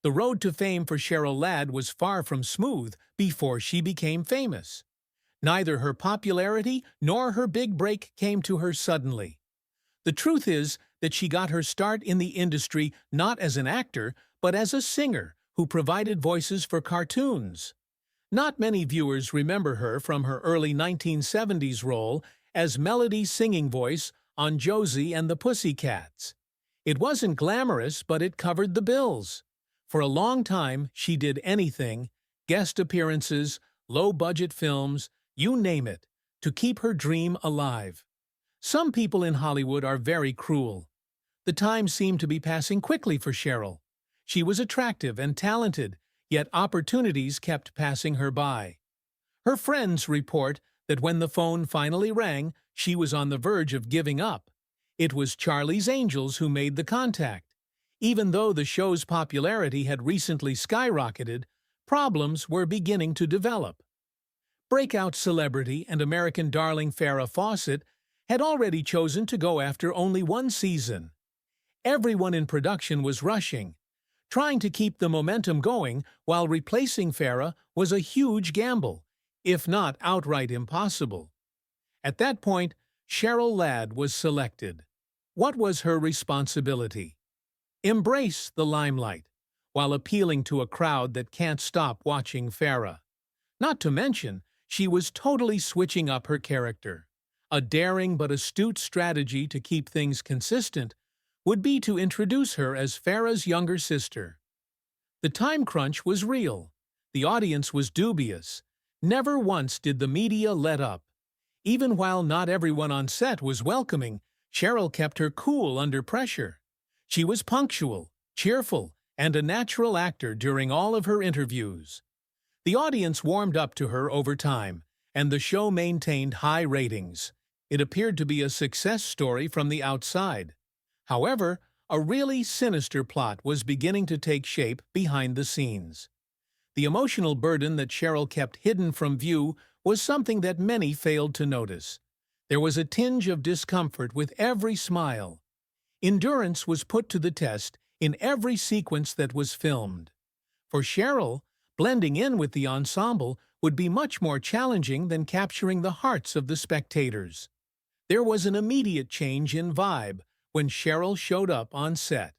The road to fame for Cheryl Ladd was far from smooth before she became famous. Neither her popularity nor her big break came to her suddenly. The truth is that she got her start in the industry not as an actor, but as a singer who provided voices for cartoons. Not many viewers remember her from her early 1970s role as Melody's singing voice on Josie and the Pussycats. It wasn't glamorous, but it covered the bills. For a long time, she did anything, guest appearances, low-budget films, you name it, to keep her dream alive. Some people in Hollywood are very cruel. The time seemed to be passing quickly for Cheryl. She was attractive and talented, yet opportunities kept passing her by. Her friends report that when the phone finally rang, she was on the verge of giving up. It was Charlie's Angels who made the contact. Even though the show's popularity had recently skyrocketed, problems were beginning to develop. Breakout celebrity and American darling Farrah Fawcett had already chosen to go after only one season. Everyone in production was rushing. Trying to keep the momentum going while replacing Farrah was a huge gamble, if not outright impossible. At that point, Cheryl Ladd was selected. What was her responsibility? Embrace the limelight, while appealing to a crowd that can't stop watching Farrah. Not to mention, she was totally switching up her character. A daring but astute strategy to keep things consistent would be to introduce her as Farrah's younger sister. The time crunch was real. The audience was dubious. Never once did the media let up. Even while not everyone on set was welcoming, Cheryl kept her cool under pressure. She was punctual, cheerful, and a natural actor during all of her interviews. The audience warmed up to her over time, and the show maintained high ratings. It appeared to be a success story from the outside. However, a really sinister plot was beginning to take shape behind the scenes. The emotional burden that Cheryl kept hidden from view was something that many failed to notice. There was a tinge of discomfort with every smile. Endurance was put to the test in every sequence that was filmed. For Cheryl, blending in with the ensemble would be much more challenging than capturing the hearts of the spectators. There was an immediate change in vibe when Cheryl showed up on set.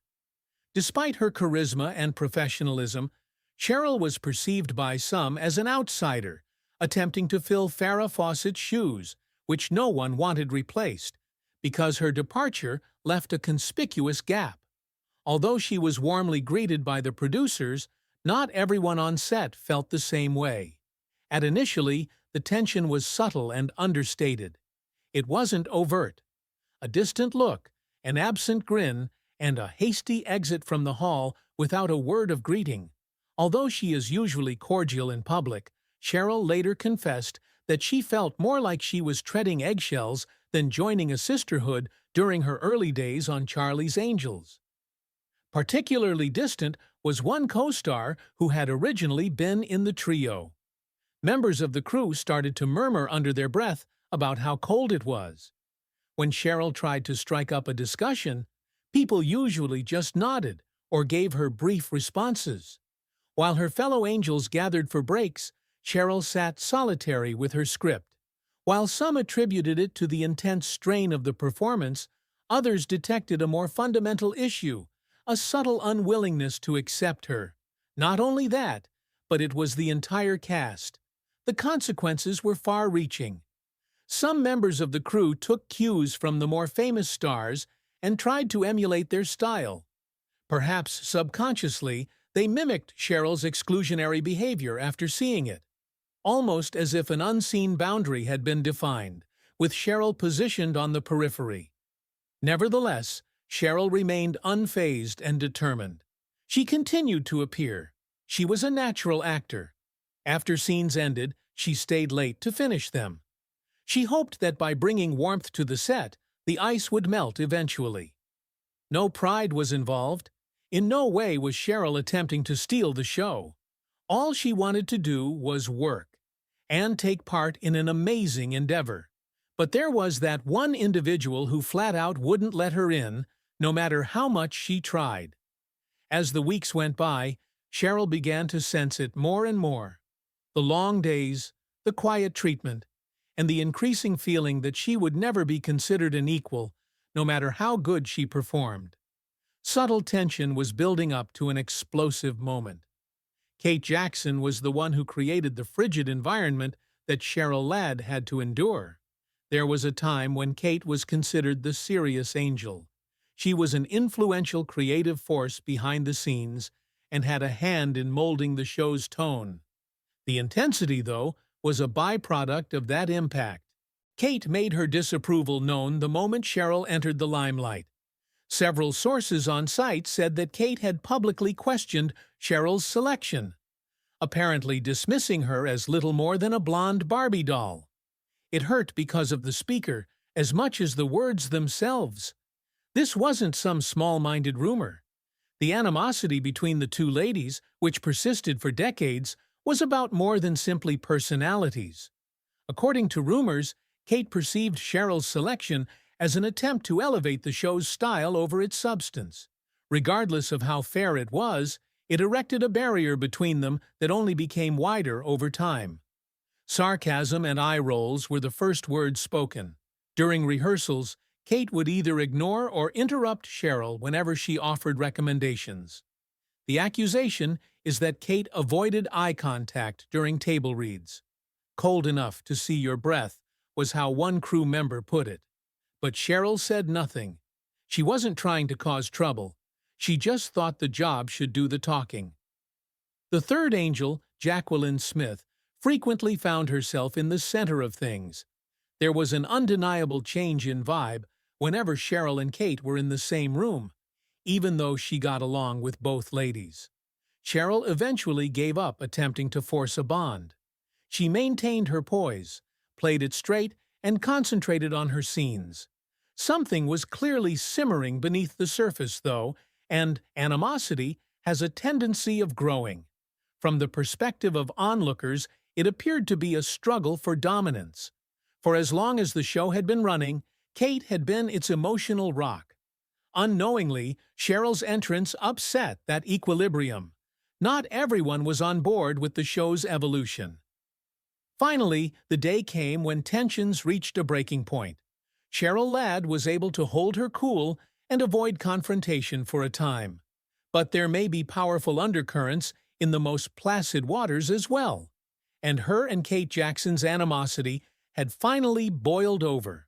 Despite her charisma and professionalism, Cheryl was perceived by some as an outsider, attempting to fill Farrah Fawcett's shoes, which no one wanted replaced, because her departure left a conspicuous gap. Although she was warmly greeted by the producers, not everyone on set felt the same way. Initially, the tension was subtle and understated. It wasn't overt. A distant look, an absent grin, and a hasty exit from the hall without a word of greeting. Although she is usually cordial in public, Cheryl later confessed that she felt more like she was treading eggshells than joining a sisterhood during her early days on Charlie's Angels. Particularly distant was one co-star who had originally been in the trio. Members of the crew started to murmur under their breath about how cold it was. When Cheryl tried to strike up a discussion, people usually just nodded or gave her brief responses. While her fellow angels gathered for breaks, Cheryl sat solitary with her script. While some attributed it to the intense strain of the performance, others detected a more fundamental issue, a subtle unwillingness to accept her. Not only that, but it was the entire cast. The consequences were far-reaching. Some members of the crew took cues from the more famous stars and tried to emulate their style. Perhaps subconsciously, they mimicked Cheryl's exclusionary behavior after seeing it, almost as if an unseen boundary had been defined, with Cheryl positioned on the periphery. Nevertheless, Cheryl remained unfazed and determined. She continued to appear. She was a natural actor. After scenes ended, she stayed late to finish them. She hoped that by bringing warmth to the set, the ice would melt eventually. No pride was involved. In no way was Cheryl attempting to steal the show. All she wanted to do was work and take part in an amazing endeavor. But there was that one individual who flat out wouldn't let her in, no matter how much she tried. As the weeks went by, Cheryl began to sense it more and more. The long days, the quiet treatment, and the increasing feeling that she would never be considered an equal, no matter how good she performed. Subtle tension was building up to an explosive moment. Kate Jackson was the one who created the frigid environment that Cheryl Ladd had to endure. There was a time when Kate was considered the serious angel. She was an influential creative force behind the scenes and had a hand in molding the show's tone. The intensity, though, was a byproduct of that impact. Kate made her disapproval known the moment Cheryl entered the limelight. Several sources on site said that Kate had publicly questioned Cheryl's selection, apparently dismissing her as little more than a blonde Barbie doll. It hurt because of the speaker as much as the words themselves. This wasn't some small-minded rumor. The animosity between the two ladies, which persisted for decades, was about more than simply personalities. According to rumors, Kate perceived Cheryl's selection as an attempt to elevate the show's style over its substance. Regardless of how fair it was, it erected a barrier between them that only became wider over time. Sarcasm and eye rolls were the first words spoken. During rehearsals, Kate would either ignore or interrupt Cheryl whenever she offered recommendations. The accusation is that Kate avoided eye contact during table reads. "Cold enough to see your breath," was how one crew member put it. But Cheryl said nothing. She wasn't trying to cause trouble. She just thought the job should do the talking. The third angel, Jacqueline Smith, frequently found herself in the center of things. There was an undeniable change in vibe whenever Cheryl and Kate were in the same room, even though she got along with both ladies. Cheryl eventually gave up attempting to force a bond. She maintained her poise, played it straight, and concentrated on her scenes. Something was clearly simmering beneath the surface, though, and animosity has a tendency of growing. From the perspective of onlookers, it appeared to be a struggle for dominance. For as long as the show had been running, Kate had been its emotional rock. Unknowingly, Cheryl's entrance upset that equilibrium. Not everyone was on board with the show's evolution. Finally, the day came when tensions reached a breaking point. Cheryl Ladd was able to hold her cool and avoid confrontation for a time. But there may be powerful undercurrents in the most placid waters as well. And her and Kate Jackson's animosity had finally boiled over.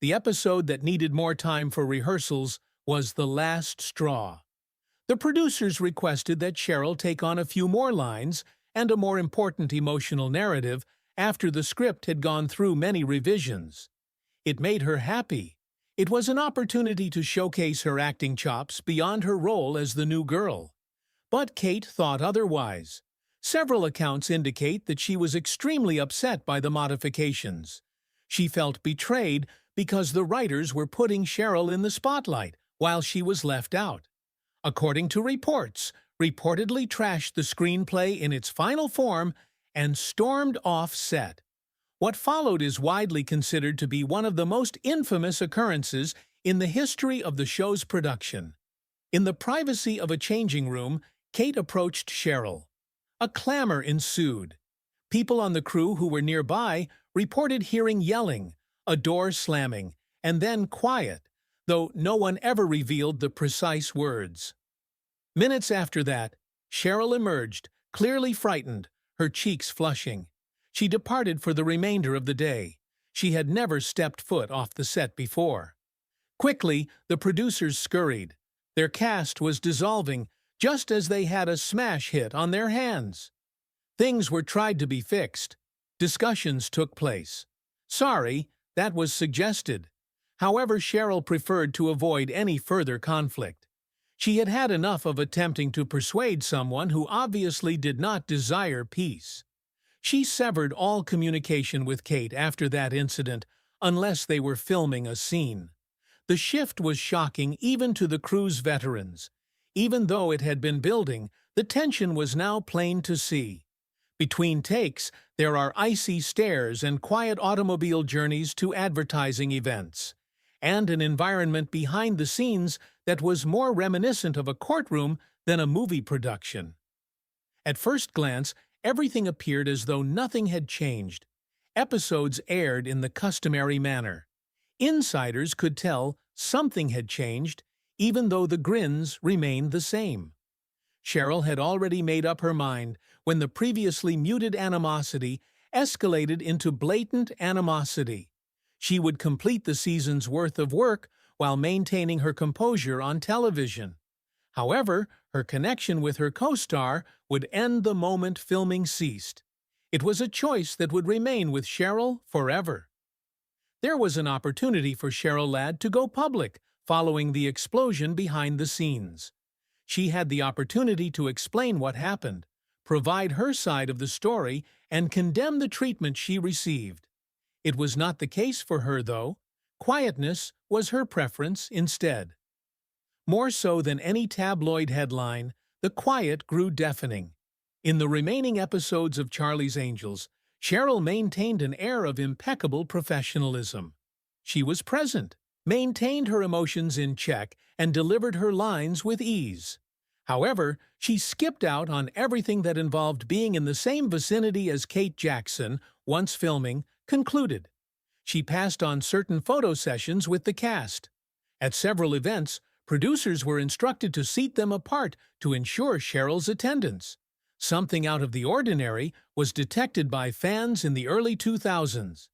The episode that needed more time for rehearsals was the last straw. The producers requested that Cheryl take on a few more lines and a more important emotional narrative after the script had gone through many revisions. It made her happy. It was an opportunity to showcase her acting chops beyond her role as the new girl. But Kate thought otherwise. Several accounts indicate that she was extremely upset by the modifications. She felt betrayed because the writers were putting Cheryl in the spotlight while she was left out. According to reports, reportedly trashed the screenplay in its final form and stormed off set. What followed is widely considered to be one of the most infamous occurrences in the history of the show's production. In the privacy of a changing room, Kate approached Cheryl. A clamor ensued. People on the crew who were nearby reported hearing yelling, a door slamming, and then quiet, though no one ever revealed the precise words. Minutes after that, Cheryl emerged, clearly frightened, her cheeks flushing. She departed for the remainder of the day. She had never stepped foot off the set before. Quickly, the producers scurried. Their cast was dissolving, just as they had a smash hit on their hands. Things were tried to be fixed. Discussions took place. Sorry, that was suggested. However, Cheryl preferred to avoid any further conflict. She had had enough of attempting to persuade someone who obviously did not desire peace. She severed all communication with Kate after that incident, unless they were filming a scene. The shift was shocking even to the crew's veterans. Even though it had been building, the tension was now plain to see. Between takes, there are icy stares and quiet automobile journeys to advertising events, and an environment behind the scenes that was more reminiscent of a courtroom than a movie production. At first glance, everything appeared as though nothing had changed. Episodes aired in the customary manner. Insiders could tell something had changed, even though the grins remained the same. Cheryl had already made up her mind when the previously muted animosity escalated into blatant animosity. She would complete the season's worth of work while maintaining her composure on television. However, her connection with her co-star would end the moment filming ceased. It was a choice that would remain with Cheryl forever. There was an opportunity for Cheryl Ladd to go public following the explosion behind the scenes. She had the opportunity to explain what happened, provide her side of the story, and condemn the treatment she received. It was not the case for her, though. Quietness was her preference instead. More so than any tabloid headline, the quiet grew deafening. In the remaining episodes of Charlie's Angels, Cheryl maintained an air of impeccable professionalism. She was present, maintained her emotions in check, and delivered her lines with ease. However, she skipped out on everything that involved being in the same vicinity as Kate Jackson, once filming, concluded. She passed on certain photo sessions with the cast. At several events, producers were instructed to seat them apart to ensure Cheryl's attendance. Something out of the ordinary was detected by fans in the early 2000s.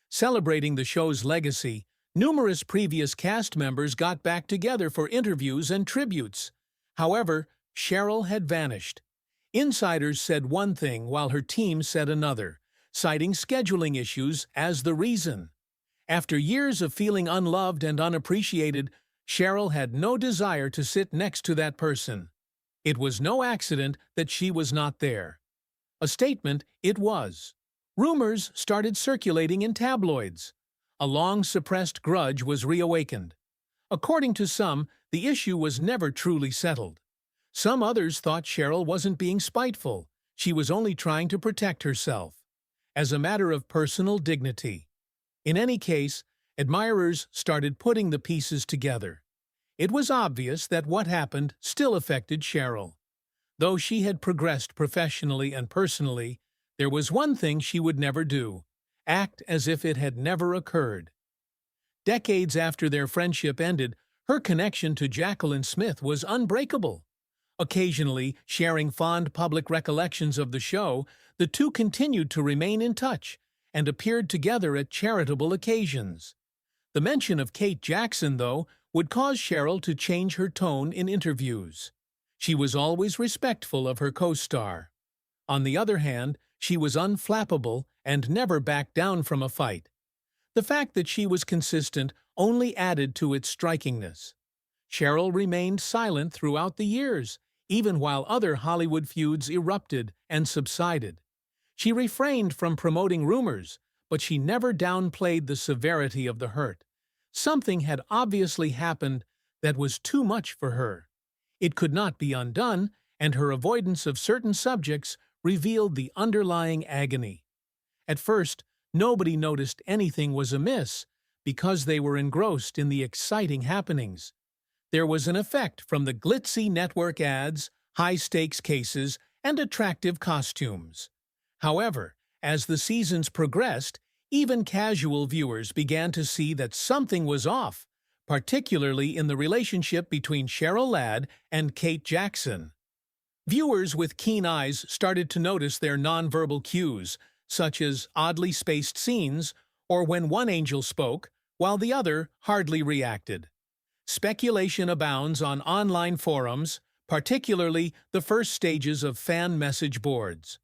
Celebrating the show's legacy, numerous previous cast members got back together for interviews and tributes. However, Cheryl had vanished. Insiders said one thing while her team said another, citing scheduling issues as the reason. After years of feeling unloved and unappreciated, Cheryl had no desire to sit next to that person. It was no accident that she was not there. A statement it was. Rumors started circulating in tabloids. A long-suppressed grudge was reawakened. According to some, the issue was never truly settled. Some others thought Cheryl wasn't being spiteful. She was only trying to protect herself, as a matter of personal dignity. In any case, admirers started putting the pieces together. It was obvious that what happened still affected Cheryl. Though she had progressed professionally and personally, there was one thing she would never do: act as if it had never occurred. Decades after their friendship ended, her connection to Jacqueline Smith was unbreakable. Occasionally sharing fond public recollections of the show, the two continued to remain in touch and appeared together at charitable occasions. The mention of Kate Jackson, though, would cause Cheryl to change her tone in interviews. She was always respectful of her co-star. On the other hand, she was unflappable and never backed down from a fight. The fact that she was consistent only added to its strikingness. Cheryl remained silent throughout the years, even while other Hollywood feuds erupted and subsided. She refrained from promoting rumors, but she never downplayed the severity of the hurt. Something had obviously happened that was too much for her. It could not be undone, and her avoidance of certain subjects revealed the underlying agony. At first, nobody noticed anything was amiss because they were engrossed in the exciting happenings. There was an effect from the glitzy network ads, high-stakes cases, and attractive costumes. However, as the seasons progressed, even casual viewers began to see that something was off, particularly in the relationship between Cheryl Ladd and Kate Jackson. Viewers with keen eyes started to notice their nonverbal cues, such as oddly spaced scenes or when one angel spoke while the other hardly reacted. Speculation abounds on online forums, particularly the first stages of fan message boards.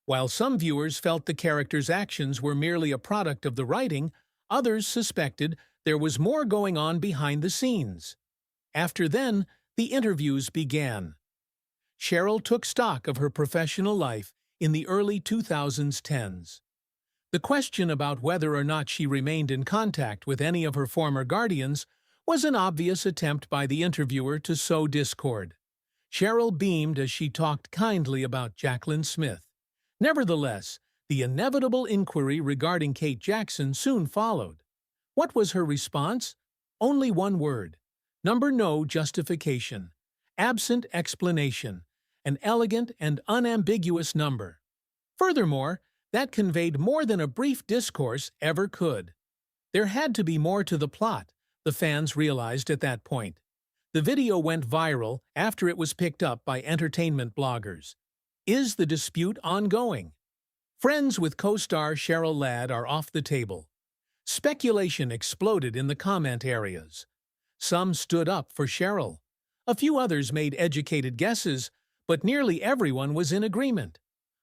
While some viewers felt the characters' actions were merely a product of the writing, others suspected there was more going on behind the scenes. After then, the interviews began. Cheryl took stock of her professional life in the early 2010s. The question about whether or not she remained in contact with any of her former guardians was an obvious attempt by the interviewer to sow discord. Cheryl beamed as she talked kindly about Jacqueline Smith. Nevertheless, the inevitable inquiry regarding Kate Jackson soon followed. What was her response? Only one word. No justification. Absent explanation. an elegant and unambiguous number. Furthermore, that conveyed more than a brief discourse ever could. There had to be more to the plot, the fans realized at that point. The video went viral after it was picked up by entertainment bloggers. Is the dispute ongoing? Friends with co-star Cheryl Ladd are off the table. Speculation exploded in the comment areas. Some stood up for Cheryl. A few others made educated guesses, but nearly everyone was in agreement.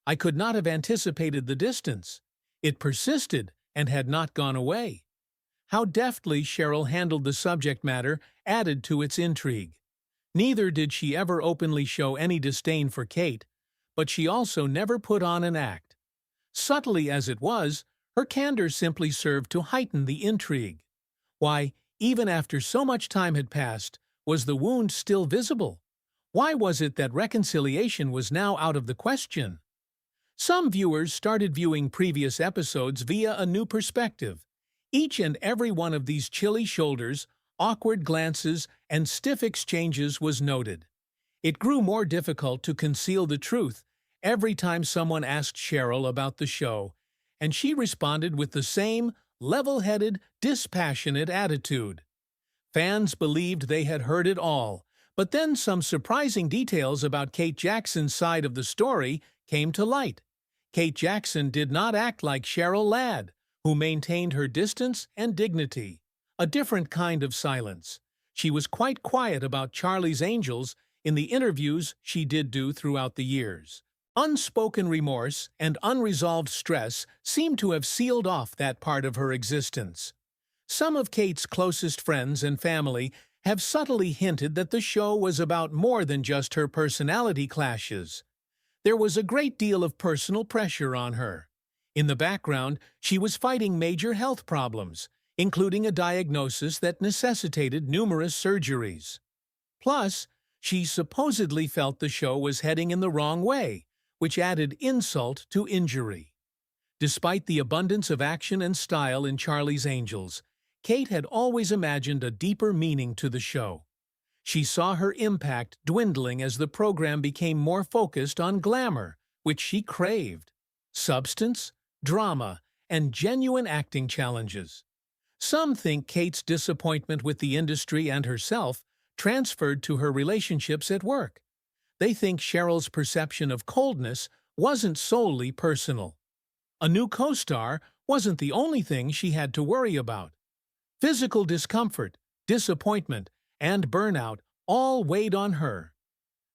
I could not have anticipated the distance. It persisted and had not gone away. How deftly Cheryl handled the subject matter added to its intrigue. Neither did she ever openly show any disdain for Kate, but she also never put on an act. Subtly as it was, her candor simply served to heighten the intrigue. Why, even after so much time had passed, was the wound still visible? Why was it that reconciliation was now out of the question? Some viewers started viewing previous episodes via a new perspective. Each and every one of these chilly shoulders, awkward glances, and stiff exchanges was noted. It grew more difficult to conceal the truth every time someone asked Cheryl about the show, and she responded with the same level-headed, dispassionate attitude. Fans believed they had heard it all, but then some surprising details about Kate Jackson's side of the story came to light. Kate Jackson did not act like Cheryl Ladd, who maintained her distance and dignity, a different kind of silence. She was quite quiet about Charlie's Angels in the interviews she did do throughout the years. Unspoken remorse and unresolved stress seemed to have sealed off that part of her existence. Some of Kate's closest friends and family have subtly hinted that the show was about more than just her personality clashes. There was a great deal of personal pressure on her. In the background, she was fighting major health problems, including a diagnosis that necessitated numerous surgeries. Plus, she supposedly felt the show was heading in the wrong way, which added insult to injury. Despite the abundance of action and style in Charlie's Angels, Kate had always imagined a deeper meaning to the show. She saw her impact dwindling as the program became more focused on glamour, which she craved, substance, drama, and genuine acting challenges. Some think Kate's disappointment with the industry and herself transferred to her relationships at work. They think Cheryl's perception of coldness wasn't solely personal. A new co-star wasn't the only thing she had to worry about. Physical discomfort, disappointment, and burnout all weighed on her.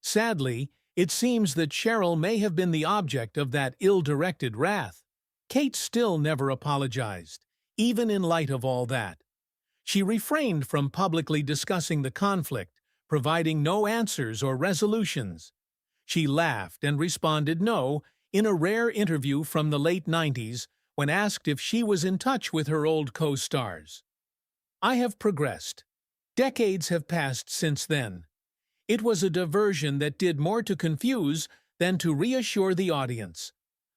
Sadly, it seems that Cheryl may have been the object of that ill-directed wrath. Kate still never apologized, even in light of all that. She refrained from publicly discussing the conflict, providing no answers or resolutions. She laughed and responded no in a rare interview from the late 90s when asked if she was in touch with her old co-stars. I have progressed. Decades have passed since then. It was a diversion that did more to confuse than to reassure the audience.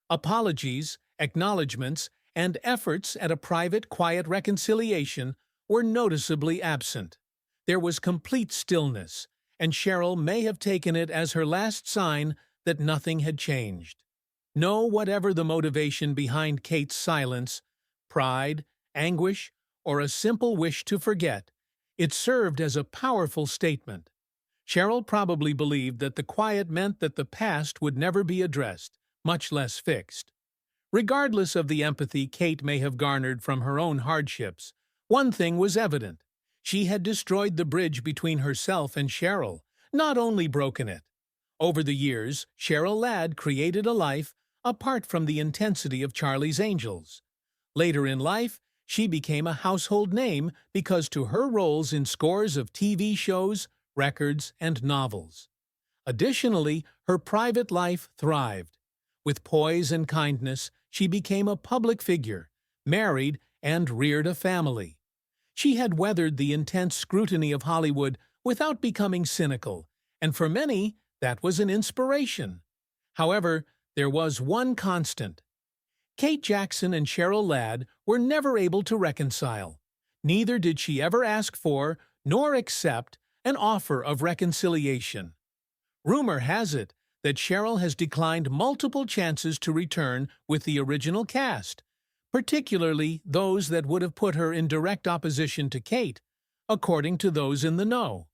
Apologies, acknowledgments, and efforts at a private, quiet reconciliation were noticeably absent. There was complete stillness, and Cheryl may have taken it as her last sign that nothing had changed. No, whatever the motivation behind Kate's silence, pride, anguish, or a simple wish to forget, it served as a powerful statement. Cheryl probably believed that the quiet meant that the past would never be addressed, much less fixed. Regardless of the empathy Kate may have garnered from her own hardships, one thing was evident. She had destroyed the bridge between herself and Cheryl, not only broken it. Over the years, Cheryl Ladd created a life apart from the intensity of Charlie's Angels. Later in life, she became a household name because to her roles in scores of TV shows, records, and novels. Additionally, her private life thrived. With poise and kindness, she became a public figure, married, and reared a family. She had weathered the intense scrutiny of Hollywood without becoming cynical, and for many, that was an inspiration. However, there was one constant. Kate Jackson and Cheryl Ladd were never able to reconcile. Neither did she ever ask for, nor accept, an offer of reconciliation. Rumor has it that Cheryl has declined multiple chances to return with the original cast, particularly those that would have put her in direct opposition to Kate, according to those in the know.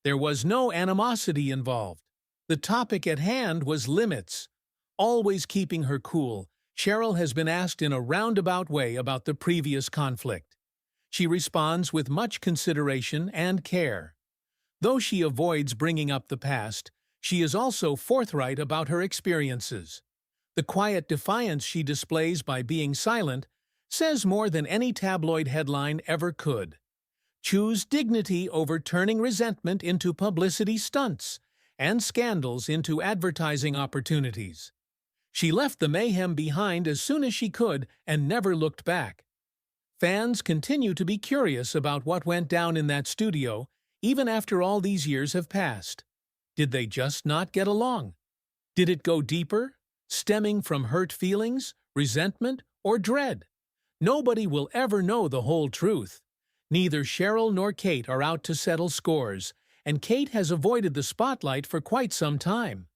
There was no animosity involved. The topic at hand was limits. Always keeping her cool, Cheryl has been asked in a roundabout way about the previous conflict. She responds with much consideration and care. Though she avoids bringing up the past, she is also forthright about her experiences. The quiet defiance she displays by being silent says more than any tabloid headline ever could. Choose dignity over turning resentment into publicity stunts and scandals into advertising opportunities. She left the mayhem behind as soon as she could and never looked back. Fans continue to be curious about what went down in that studio, even after all these years have passed. Did they just not get along? Did it go deeper, stemming from hurt feelings, resentment, or dread? Nobody will ever know the whole truth. Neither Cheryl nor Kate are out to settle scores, and Kate has avoided the spotlight for quite some time.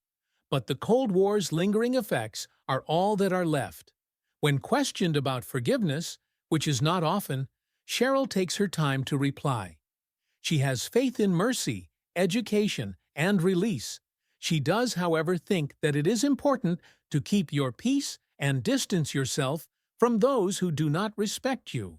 But the Cold War's lingering effects are all that are left. When questioned about forgiveness, which is not often, Cheryl takes her time to reply. She has faith in mercy, education, and release. She does, however, think that it is important to keep your peace and distance yourself from those who do not respect you.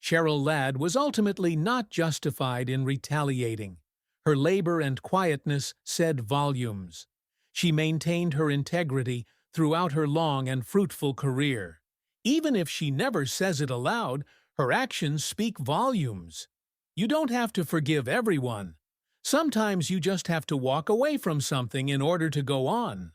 Cheryl Ladd was ultimately not justified in retaliating. Her labor and quietness said volumes. She maintained her integrity throughout her long and fruitful career. Even if she never says it aloud, her actions speak volumes. You don't have to forgive everyone. Sometimes you just have to walk away from something in order to go on.